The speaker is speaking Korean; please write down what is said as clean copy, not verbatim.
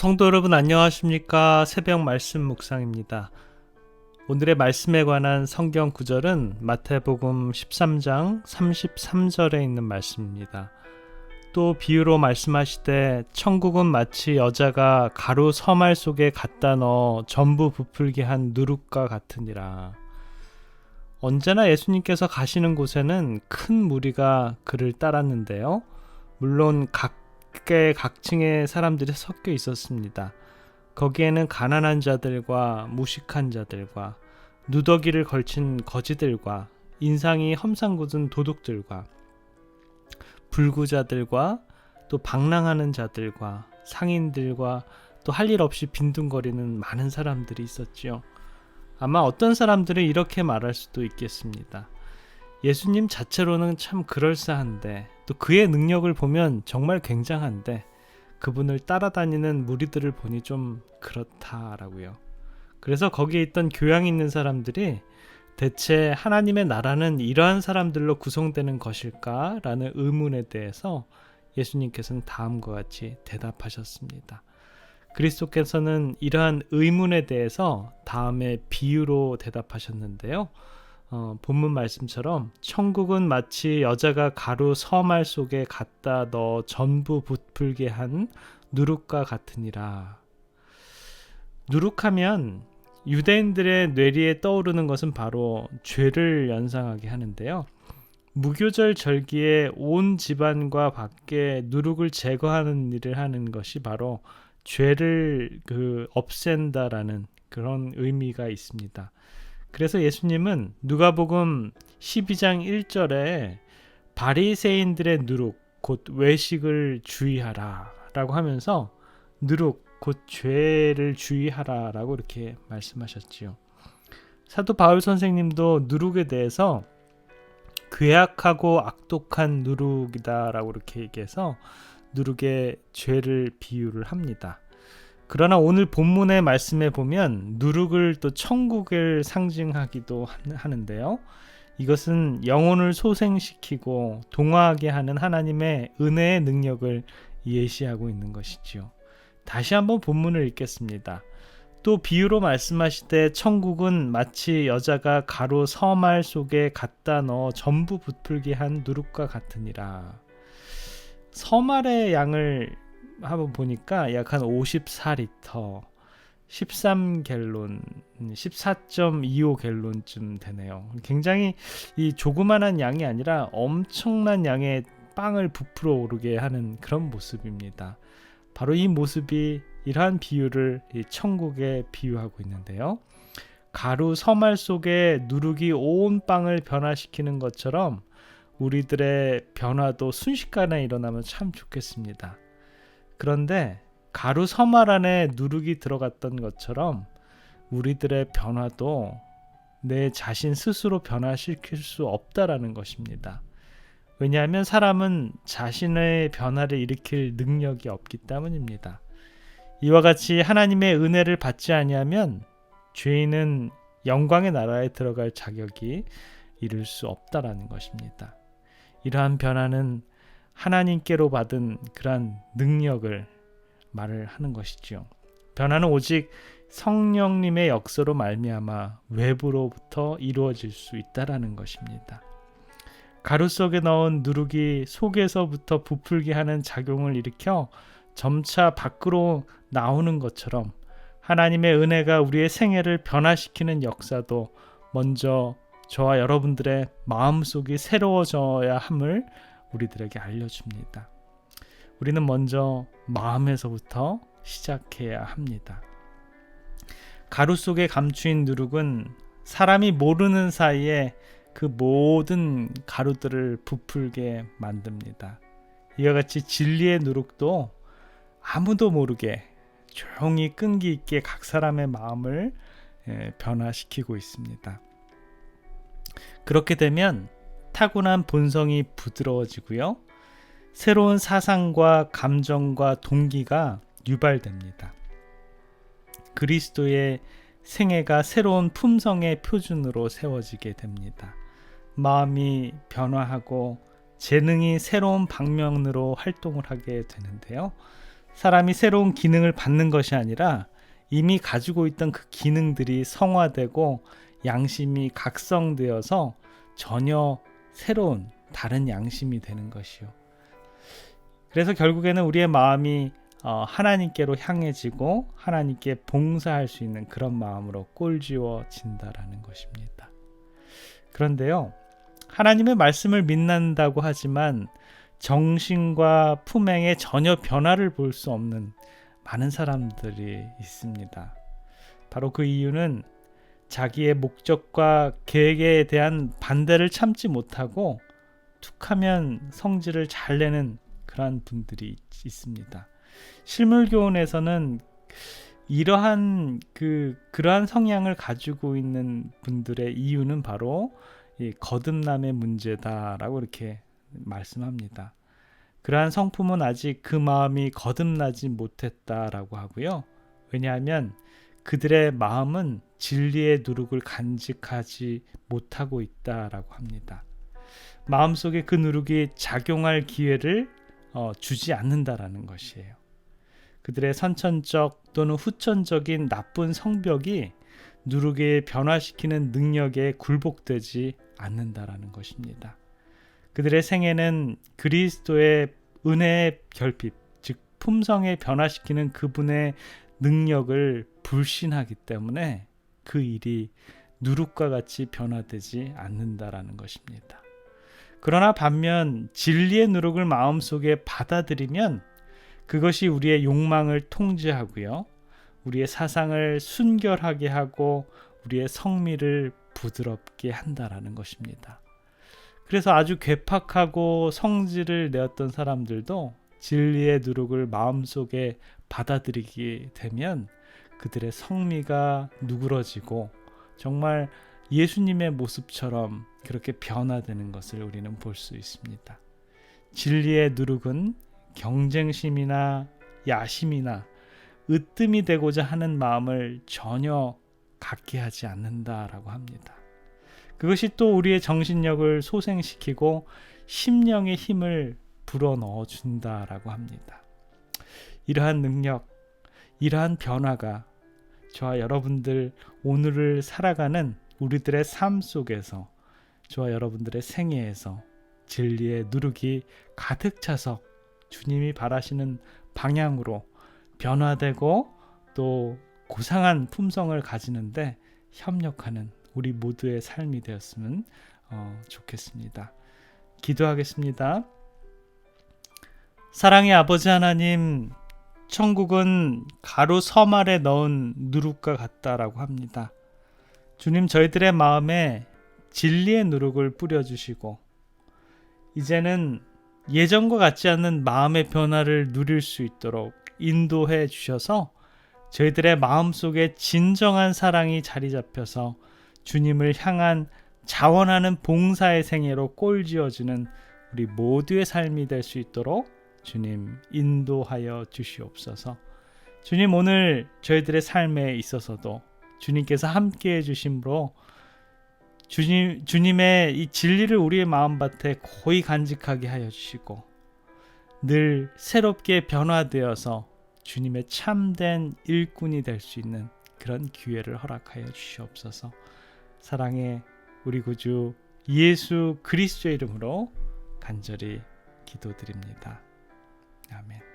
성도 여러분 안녕하십니까? 새벽 말씀 묵상입니다. 오늘의 말씀에 관한 성경 구절은 마태복음 13장 33절에 있는 말씀입니다. 또 비유로 말씀하시되 천국은 마치 여자가 가루 서말 속에 갖다 넣어 전부 부풀게 한 누룩과 같으니라. 언제나 예수님께서 가시는 곳에는 큰 무리가 그를 따랐는데요. 물론 각계각층의 사람들이 섞여 있었습니다. 거기에는 가난한 자들과 무식한 자들과 누더기를 걸친 거지들과 인상이 험상궂은 도둑들과 불구자들과 또 방랑하는 자들과 상인들과 또 할 일 없이 빈둥거리는 많은 사람들이 있었지요. 아마 어떤 사람들은 이렇게 말할 수도 있겠습니다. 예수님 자체로는 참 그럴싸한데 또 그의 능력을 보면 정말 굉장한데 그분을 따라다니는 무리들을 보니 좀 그렇다라고요. 그래서 거기에 있던 교양 있는 사람들이 대체 하나님의 나라는 이러한 사람들로 구성되는 것일까? 라는 의문에 대해서 예수님께서는 다음과 같이 대답하셨습니다. 그리스도께서는 이러한 의문에 대해서 다음에 비유로 대답하셨는데요. 본문 말씀처럼 천국은 마치 여자가 가루 서말 속에 갖다 넣어 전부 부풀게 한 누룩과 같으니라. 누룩하면 유대인들의 뇌리에 떠오르는 것은 바로 죄를 연상하게 하는데요. 무교절 절기에 온 집안과 밖에 누룩을 제거하는 일을 하는 것이 바로 죄를 없앤다라는 그런 의미가 있습니다. 그래서 예수님은 누가복음 12장 1절에 바리새인들의 누룩 곧 외식을 주의하라 라고 하면서 누룩 곧 죄를 주의하라 라고 이렇게 말씀하셨지요. 사도 바울 선생님도 누룩에 대해서 괴악하고 악독한 누룩이다 라고 이렇게 얘기해서 누룩의 죄를 비유를 합니다. 그러나 오늘 본문의 말씀에 보면 누룩을 또 천국을 상징하기도 하는데요. 이것은 영혼을 소생시키고 동화하게 하는 하나님의 은혜의 능력을 예시하고 있는 것이지요. 다시 한번 본문을 읽겠습니다. 또 비유로 말씀하시되 천국은 마치 여자가 가루 서말 속에 갖다 넣어 전부 부풀게 한 누룩과 같으니라. 서말의 양을 한번 보니까 약 한 54리터, 13갤론, 14.25갤론쯤 되네요. 굉장히 이 조그만한 양이 아니라 엄청난 양의 빵을 부풀어 오르게 하는 그런 모습입니다. 바로 이 모습이 이러한 비유를 이 천국에 비유하고 있는데요. 가루 서말 속에 누룩이 온 빵을 변화시키는 것처럼 우리들의 변화도 순식간에 일어나면 참 좋겠습니다. 그런데 가루 서말 안에 누룩이 들어갔던 것처럼 우리들의 변화도 내 자신 스스로 변화시킬 수 없다라는 것입니다. 왜냐하면 사람은 자신의 변화를 일으킬 능력이 없기 때문입니다. 이와 같이 하나님의 은혜를 받지 아니하면 죄인은 영광의 나라에 들어갈 자격이 이룰 수 없다라는 것입니다. 이러한 변화는 하나님께로 받은 그러한 능력을 말을 하는 것이죠. 변화는 오직 성령님의 역사로 말미암아 외부로부터 이루어질 수 있다라는 것입니다. 가루 속에 넣은 누룩이 속에서부터 부풀게 하는 작용을 일으켜 점차 밖으로 나오는 것처럼 하나님의 은혜가 우리의 생애를 변화시키는 역사도 먼저 저와 여러분들의 마음속이 새로워져야 함을 우리들에게 알려줍니다. 우리는 먼저 마음에서부터 시작해야 합니다. 가루 속에 감추인 누룩은 사람이 모르는 사이에 그 모든 가루들을 부풀게 만듭니다. 이와 같이 진리의 누룩도 아무도 모르게 조용히 끈기 있게 각 사람의 마음을 변화시키고 있습니다. 그렇게 되면 타고난 본성이 부드러워지고요. 새로운 사상과 감정과 동기가 유발됩니다. 그리스도의 생애가 새로운 품성의 표준으로 세워지게 됩니다. 마음이 변화하고 재능이 새로운 방면으로 활동을 하게 되는데요. 사람이 새로운 기능을 받는 것이 아니라 이미 가지고 있던 그 기능들이 성화되고 양심이 각성되어서 전혀 새로운 다른 양심이 되는 것이요. 그래서 결국에는 우리의 마음이 하나님께로 향해지고 하나님께 봉사할 수 있는 그런 마음으로 꼴지워진다라는 것입니다. 그런데요, 하나님의 말씀을 믿는다고 하지만 정신과 품행에 전혀 변화를 볼 수 없는 많은 사람들이 있습니다. 바로 그 이유는 자기의 목적과 계획에 대한 반대를 참지 못하고 툭하면 성질을 잘 내는 그러한 분들이 있습니다. 실물교훈에서는 이러한 그러한 성향을 가지고 있는 분들의 이유는 바로 이 거듭남의 문제다라고 이렇게 말씀합니다. 그러한 성품은 아직 그 마음이 거듭나지 못했다라고 하고요. 왜냐하면 그들의 마음은 진리의 누룩을 간직하지 못하고 있다라고 합니다. 마음속에 그 누룩이 작용할 기회를 주지 않는다라는 것이에요. 그들의 선천적 또는 후천적인 나쁜 성벽이 누룩에 변화시키는 능력에 굴복되지 않는다라는 것입니다. 그들의 생애는 그리스도의 은혜의 결핍, 즉 품성에 변화시키는 그분의 능력을 불신하기 때문에 그 일이 누룩과 같이 변화되지 않는다라는 것입니다. 그러나 반면 진리의 누룩을 마음속에 받아들이면 그것이 우리의 욕망을 통제하고요, 우리의 사상을 순결하게 하고 우리의 성미를 부드럽게 한다라는 것입니다. 그래서 아주 괴팍하고 성질을 내었던 사람들도 진리의 누룩을 마음속에 받아들이게 되면 그들의 성미가 누그러지고 정말 예수님의 모습처럼 그렇게 변화되는 것을 우리는 볼 수 있습니다. 진리의 누룩은 경쟁심이나 야심이나 으뜸이 되고자 하는 마음을 전혀 갖게 하지 않는다라고 합니다. 그것이 또 우리의 정신력을 소생시키고 심령의 힘을 불어넣어 준다라고 합니다. 이러한 능력, 이러한 변화가 저와 여러분들 오늘을 살아가는 우리들의 삶 속에서, 저와 여러분들의 생애에서 진리의 누룩이 가득 차서 주님이 바라시는 방향으로 변화되고 또 고상한 품성을 가지는데 협력하는 우리 모두의 삶이 되었으면 좋겠습니다. 기도하겠습니다. 사랑의 아버지 하나님, 천국은 가루 섬 아래 넣은 누룩과 같다라고 합니다. 주님, 저희들의 마음에 진리의 누룩을 뿌려주시고 이제는 예전과 같지 않는 마음의 변화를 누릴 수 있도록 인도해 주셔서 저희들의 마음속에 진정한 사랑이 자리 잡혀서 주님을 향한 자원하는 봉사의 생애로 꼴지어지는 우리 모두의 삶이 될 수 있도록 주님 인도하여 주시옵소서. 주님, 오늘 저희들의 삶에 있어서도 주님께서 함께해 주심으로 주님의 이 진리를 우리의 마음밭에 고이 간직하게 하여 주시고 늘 새롭게 변화되어서 주님의 참된 일꾼이 될 수 있는 그런 기회를 허락하여 주시옵소서. 사랑의 우리 구주 예수 그리스도의 이름으로 간절히 기도드립니다. 아멘.